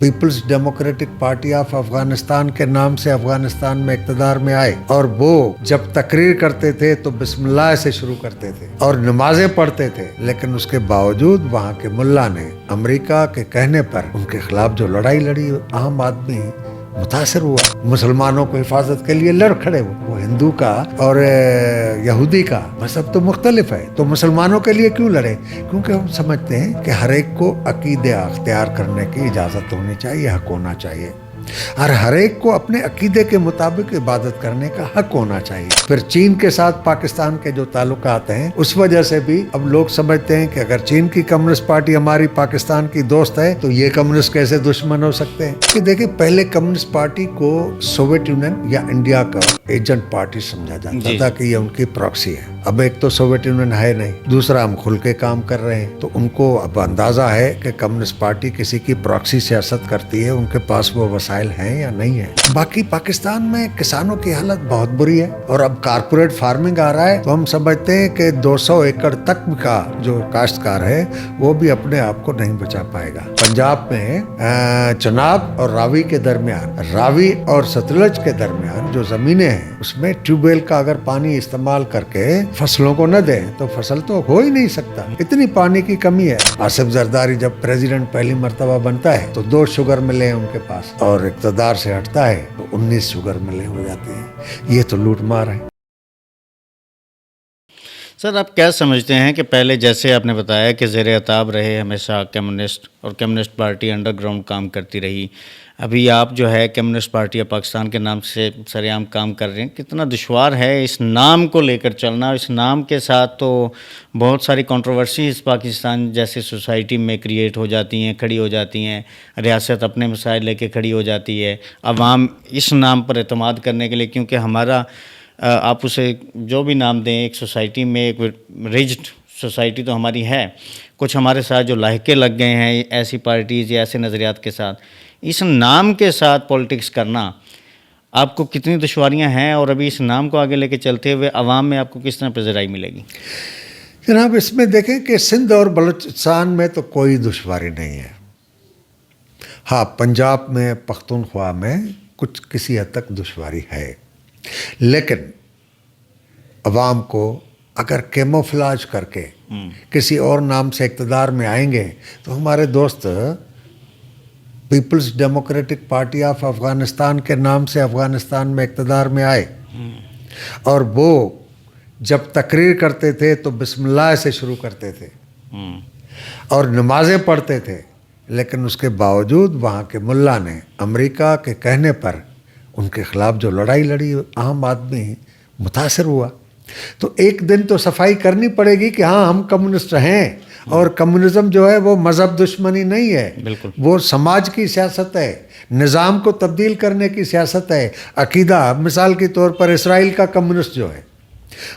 Peoples democratic party of Afghanistan के नाम से अफगानिस्तान में इक़्तिदार में आए और वो जब तकरीर करते थे तो बिस्मिल्लाह से शुरू करते थे और नमाजें पढ़ते थे, लेकिन उसके बावजूद वहाँ के मुल्ला ने अमेरिका के कहने पर उनके खिलाफ जो लड़ाई लड़ी, आम आदमी मुतासर हुआ, मुसलमानों को हिफाजत के लिए लड़ खड़े हुए। वो हिंदू का और यहूदी का मजहब तो मुख्तलिफ है, तो मुसलमानों के लिए क्यों लड़े? क्योंकि हम समझते हैं कि हर एक को अकीदे अख्तियार करने की इजाज़त होनी चाहिए, हक होना चाहिए, और हर एक को अपने अकीदे के मुताबिक इबादत करने का हक होना चाहिए। फिर चीन के साथ पाकिस्तान के जो ताल्लुकात हैं, उस वजह से भी अब लोग समझते हैं कि अगर चीन की कम्युनिस्ट पार्टी हमारी पाकिस्तान की दोस्त है तो ये कम्युनिस्ट कैसे दुश्मन हो सकते हैं? कि देखिए, पहले कम्युनिस्ट पार्टी को सोवियत यूनियन या इंडिया का एजेंट पार्टी समझा जाता था कि ये उनकी प्रॉक्सी है। अब एक तो सोवियत यूनियन है नहीं, दूसरा हम खुल के काम कर रहे हैं, तो उनको अब अंदाजा है कि कम्युनिस्ट पार्टी किसी की प्रॉक्सी सियासत करती है, उनके पास वो वसाइल हैं या नहीं है। बाकी पाकिस्तान में किसानों की हालत बहुत बुरी है और अब कारपोरेट फार्मिंग आ रहा है, तो हम समझते हैं कि 200 एकड़ तक का जो काश्तकार है वो भी अपने आप को नहीं बचा पाएगा। पंजाब में चनाब और रावी के दरमियान, रावी और सतलज के दरमियान जो जमीनें हैं, उसमें ट्यूबवेल का अगर पानी इस्तेमाल करके फसलों को न दें तो फसल तो हो ही नहीं सकता, इतनी पानी की कमी है। आसिफ जरदारी जब प्रेसिडेंट पहली मर्तबा बनता है तो 2 शुगर मिले हैं उनके पास, और इक़्तिदार से हटता है तो 19 शुगर मिले हो जाते हैं। ये तो लूट मार है। सर, आप क्या समझते हैं कि पहले जैसे आपने बताया कि ज़ेर अताब रहे हमेशा कम्युनिस्ट, और कम्युनिस्ट पार्टी अंडरग्राउंड काम करती रही, अभी आप जो है कम्युनिस्ट पार्टी ऑफ पाकिस्तान के नाम से सरेआम काम कर रहे हैं, कितना दुश्वार है इस नाम को लेकर चलना? इस नाम के साथ तो बहुत सारी कंट्रोवर्सी इस पाकिस्तान जैसी सोसाइटी में क्रिएट हो जाती हैं, खड़ी हो जाती हैं, रियासत अपने मसाइल लेके खड़ी हो जाती है, अवाम इस नाम पर एतमाद करने के लिए, क्योंकि हमारा आप उसे जो भी नाम दें, एक सोसाइटी में एक रिज्ड सोसाइटी तो हमारी है, कुछ हमारे साथ जो लाहके लग गए हैं ऐसी पार्टीज़ या ऐसे नज़रियात के साथ, इस नाम के साथ पॉलिटिक्स करना आपको कितनी दुश्वारियां हैं, और अभी इस नाम को आगे लेके चलते हुए अवाम में आपको किस तरह पज़ीराई मिलेगी? जनाब, इसमें देखें कि सिंध और बलूचिस्तान में तो कोई दुश्वारी नहीं है। हाँ, पंजाब में, पख्तूनख्वा में कुछ किसी हद तक दुश्वारी है, लेकिन अवाम को अगर कैमोफ्लेज करके किसी और नाम से इक़्तिदार में आएंगे तो हमारे दोस्त people's democratic party of Afghanistan के नाम से अफगानिस्तान में इक़्तिदार में आए और वो जब तकरीर करते थे तो बिस्मिल्लाह से शुरू करते थे और नमाजें पढ़ते थे, लेकिन उसके बावजूद वहाँ के मुल्ला ने अमेरिका के कहने पर उनके खिलाफ जो लड़ाई लड़ी, आम आदमी मुतासर हुआ। तो एक दिन तो सफाई करनी पड़ेगी कि हाँ, हम कम्युनिस्ट हैं, और कम्युनिज्म जो है वो मज़हब दुश्मनी नहीं है, बिल्कुल, वो समाज की सियासत है, निज़ाम को तब्दील करने की सियासत है, अकीदा। मिसाल के तौर पर इसराइल का कम्युनिस्ट जो है,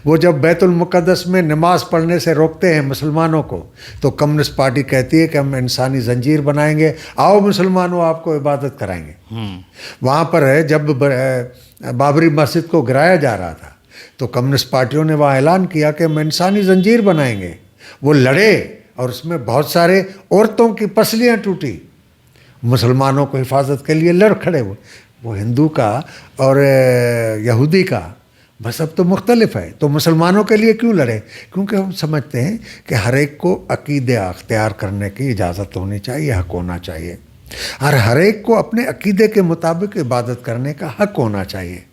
वो जब बैतुल मुक़द्दस में नमाज पढ़ने से रोकते हैं मुसलमानों को, तो कम्युनिस्ट पार्टी कहती है कि हम इंसानी जंजीर बनाएंगे, आओ मुसलमानों आपको इबादत कराएंगे। वहाँ पर है, जब बाबरी मस्जिद को गिराया जा रहा था तो कम्युनिस्ट पार्टियों ने वहाँ ऐलान किया कि हम इंसानी जंजीर बनाएंगे। वो लड़े और उसमें बहुत सारे औरतों की पसलियाँ टूटी, मुसलमानों को हिफाजत के लिए लड़ खड़े हुए। वो हिंदू का और यहूदी का मज़हब तो मुख्तलिफ है, तो मुसलमानों के लिए क्यों लड़े? क्योंकि हम समझते हैं कि हर एक को अकीदे अख्तियार करने की इजाज़त होनी चाहिए, हक होना चाहिए, और हर एक को अपने अकीदे के मुताबिक इबादत करने का हक होना चाहिए,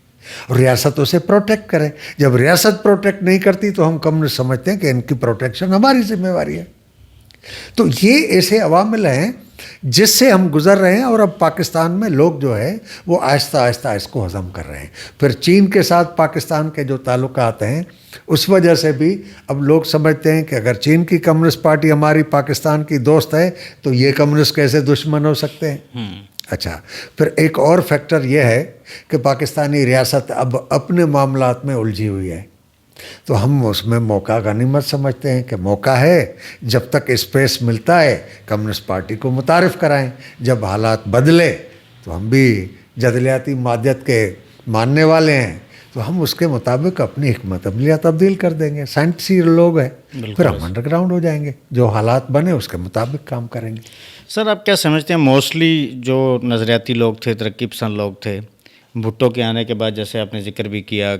और रियासत उसे प्रोटेक्ट करे। जब रियासत प्रोटेक्ट नहीं करती तो हम कम्युनिस्ट समझते हैं कि इनकी प्रोटेक्शन हमारी जिम्मेवारी है। तो ये ऐसे अवामिल हैं जिससे हम गुजर रहे हैं, और अब पाकिस्तान में लोग जो है वो आहिस्ता आहिस्ता इसको हज़म कर रहे हैं। फिर चीन के साथ पाकिस्तान के जो ताल्लुकात हैं, उस वजह से भी अब लोग समझते हैं कि अगर चीन की कम्युनिस्ट पार्टी हमारी पाकिस्तान की दोस्त है तो ये कम्युनिस्ट कैसे दुश्मन हो सकते हैं? अच्छा, फिर एक और फैक्टर ये है कि पाकिस्तानी रियासत अब अपने मामलात में उलझी हुई है, तो हम उसमें मौका गनीमत समझते हैं कि मौका है, जब तक स्पेस मिलता है कम्युनिस्ट पार्टी को मुतारिफ़ कराएं। जब हालात बदले तो हम भी जदलियाती मादियत के मानने वाले हैं, تو ہم اس کے مطابق اپنی حکمت عملیہ تبدیل کر دیں گے. سائنسی لوگ ہیں, پھر ہم انڈر گراؤنڈ ہو جائیں گے, جو حالات بنے اس کے مطابق کام کریں گے. سر آپ کیا سمجھتے ہیں موسٹلی جو نظریاتی لوگ تھے, ترقی پسند لوگ تھے, بھٹو کے آنے کے بعد جیسے آپ نے ذکر بھی کیا,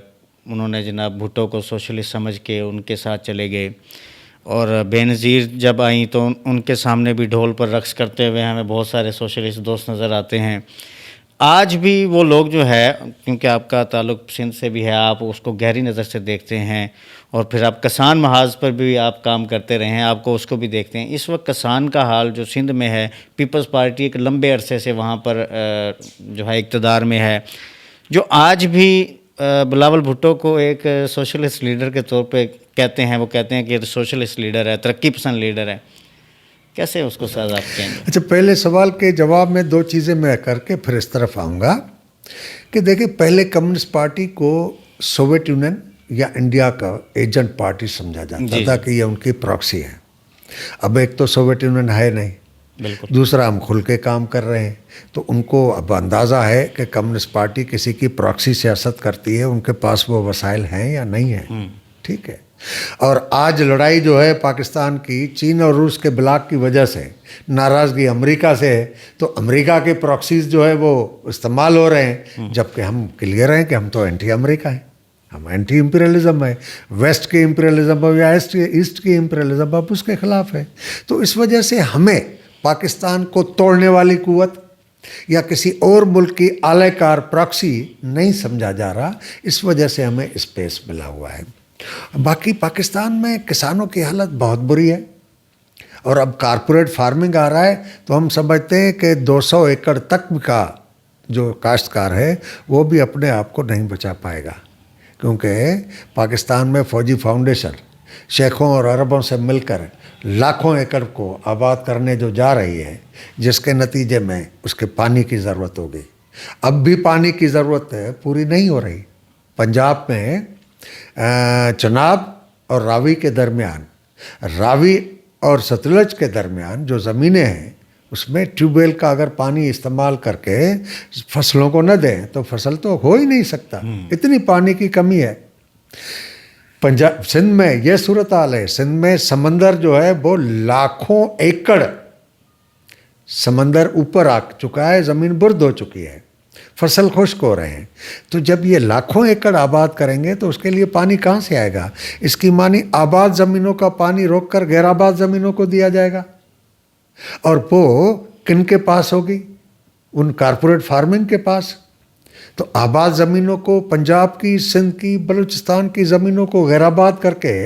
انہوں نے جناب بھٹو کو سوشلسٹ سمجھ کے ان کے ساتھ چلے گئے, اور بے نظیر جب آئیں تو ان کے سامنے بھی ڈھول پر رقص کرتے ہوئے ہمیں بہت سارے سوشلسٹ دوست نظر آتے ہیں. آج بھی وہ لوگ جو ہے, کیونکہ آپ کا تعلق سندھ سے بھی ہے, آپ اس کو گہری نظر سے دیکھتے ہیں, اور پھر آپ کسان محاذ پر بھی آپ کام کرتے رہے ہیں, آپ کو اس کو بھی دیکھتے ہیں. اس وقت کسان کا حال جو سندھ میں ہے, پیپلز پارٹی ایک لمبے عرصے سے وہاں پر جو ہے اقتدار میں ہے, جو آج بھی بلاول بھٹو کو ایک سوشلسٹ لیڈر کے طور پہ کہتے ہیں, وہ کہتے ہیں کہ یہ سوشلسٹ لیڈر ہے, ترقی پسند لیڈر ہے, کیسے اس کو ساز آپ کہیں گے؟ اچھا, پہلے سوال کے جواب میں دو چیزیں میں کر کے پھر اس طرف آؤں گا کہ دیکھیں, پہلے کمیونسٹ پارٹی کو سوویت یونین یا انڈیا کا ایجنٹ پارٹی سمجھا جاتا تھا کہ یہ ان کی پراکسی ہے. اب ایک تو سوویت یونین ہے نہیں, بالکل, دوسرا ہم کھل کے کام کر رہے ہیں, تو ان کو اب اندازہ ہے کہ کمیونسٹ پارٹی کسی کی پراکسی سیاست کرتی ہے, ان کے پاس وہ وسائل ہیں یا نہیں ہیں. ٹھیک ہے. اور آج لڑائی جو ہے پاکستان کی چین اور روس کے بلاک کی وجہ سے, ناراضگی امریکہ سے ہے, تو امریکہ کے پراکسیز جو ہے وہ استعمال ہو رہے ہیں, جبکہ ہم کلیئر ہیں کہ ہم تو اینٹی امریکہ ہیں, ہم اینٹی امپیریلزم ہے. ویسٹ کے امپیریلزم یا ایسٹ کی امپیریلزم اب اس کے خلاف ہے. تو اس وجہ سے ہمیں پاکستان کو توڑنے والی قوت یا کسی اور ملک کی اعلی کار پراکسی نہیں سمجھا جا رہا, اس وجہ سے ہمیں اسپیس ملا ہوا ہے. باقی پاکستان میں کسانوں کی حالت بہت بری ہے, اور اب کارپوریٹ فارمنگ آ رہا ہے, تو ہم سمجھتے ہیں کہ 200 ایکڑ تک کا جو کاشتکار ہے وہ بھی اپنے آپ کو نہیں بچا پائے گا, کیونکہ پاکستان میں فوجی فاؤنڈیشن شیخوں اور عربوں سے مل کر لاکھوں ایکڑ کو آباد کرنے جو جا رہی ہے, جس کے نتیجے میں اس کے پانی کی ضرورت ہوگی. اب بھی پانی کی ضرورت پوری نہیں ہو رہی. پنجاب میں چناب اور راوی کے درمیان, راوی اور ستلج کے درمیان جو زمینیں ہیں, اس میں ٹیوب ویل کا اگر پانی استعمال کر کے فصلوں کو نہ دیں تو فصل تو ہو ہی نہیں سکتا, اتنی پانی کی کمی ہے. پنجاب سندھ میں یہ صورتحال ہے. سندھ میں سمندر جو ہے وہ لاکھوں ایکڑ سمندر اوپر آ چکا ہے, زمین برد ہو چکی ہے, فصل خشک ہو رہے ہیں. تو جب یہ لاکھوں ایکڑ آباد کریں گے تو اس کے لیے پانی کہاں سے آئے گا؟ اس کی معنی آباد زمینوں کا پانی روک کر غیر آباد زمینوں کو دیا جائے گا, اور وہ کن کے پاس ہوگی؟ ان کارپوریٹ فارمنگ کے پاس. تو آباد زمینوں کو, پنجاب کی, سندھ کی, بلوچستان کی زمینوں کو غیر آباد کر کے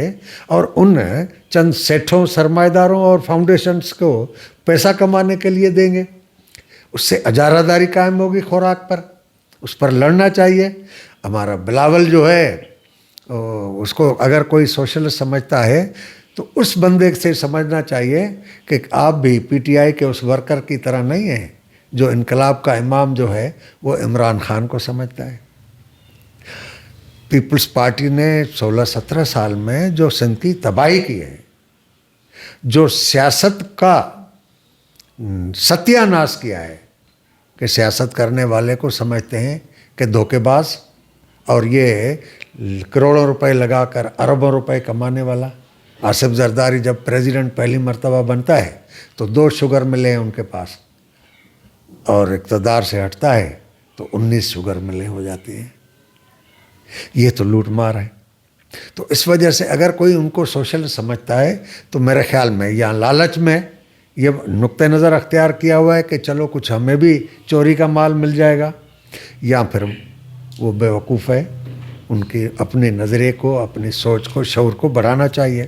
اور ان چند سیٹھوں, سرمایہ داروں اور فاؤنڈیشنز کو پیسہ کمانے کے لیے دیں گے. اس سے اجارہ داری قائم ہوگی خوراک پر, اس پر لڑنا چاہیے. ہمارا بلاول جو ہے اس کو اگر کوئی سوشلسٹ سمجھتا ہے تو اس بندے سے سمجھنا چاہیے کہ آپ بھی پی ٹی آئی کے اس ورکر کی طرح نہیں ہیں جو انقلاب کا امام جو ہے وہ عمران خان کو سمجھتا ہے. پیپلز پارٹی نے 16-17 سال میں جو سندھ کی تباہی کی ہے, جو سیاست کا ستیہ ناش کیا ہے, کہ سیاست کرنے والے کو سمجھتے ہیں کہ دھوکے باز, اور یہ کروڑوں روپے لگا کر اربوں روپے کمانے والا. آصف زرداری جب پریزیڈنٹ پہلی مرتبہ بنتا ہے تو 2 شوگر ملے ہیں ان کے پاس, اور اقتدار سے ہٹتا ہے تو 19 شوگر ملیں ہو جاتی ہیں. یہ تو لوٹ مار ہے. تو اس وجہ سے اگر کوئی ان کو سوشل سمجھتا ہے تو میرے خیال میں یا لالچ میں یہ نقطہ نظر اختیار کیا ہوا ہے کہ چلو کچھ ہمیں بھی چوری کا مال مل جائے گا, یا پھر وہ بیوقوف ہے. ان کی اپنے نظریے کو, اپنی سوچ کو, شعور کو بڑھانا چاہیے.